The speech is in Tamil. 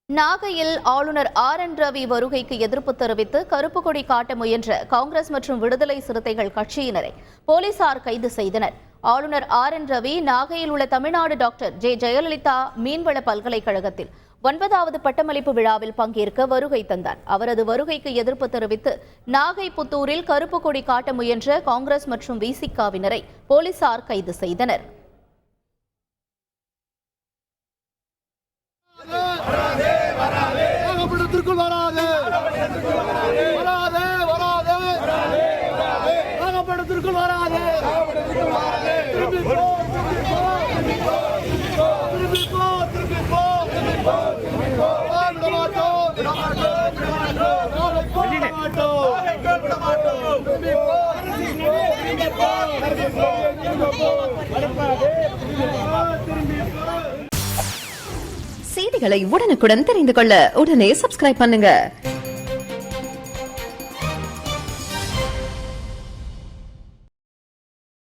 நாகையில் ஆளுநர் RN ரவி வருகைக்கு எதிர்ப்பு தெரிவித்து கருப்பு கொடி காட்ட முயன்ற காங்கிரஸ் மற்றும் விடுதலை சிறுத்தைகள் கட்சியினரை போலீசார் கைது செய்தனர். ஆளுநர் RN ரவி நாகையில் உள்ள தமிழ்நாடு டாக்டர் ஜெயலலிதா மீன்வள பல்கலைக்கழகத்தில் 9வது பட்டமளிப்பு விழாவில் பங்கேற்க வருகை தந்தார். அவரது வருகைக்கு எதிர்ப்பு தெரிவித்து நாகை புத்தூரில் கருப்பு கொடி காட்ட முயன்ற காங்கிரஸ் மற்றும் விசிகாவினரை போலீசார் கைது செய்தனர். செய்திகளை உடனுக்குடன் தெரிந்து கொள்ள உடனே சப்ஸ்கிரைப் பண்ணுங்க.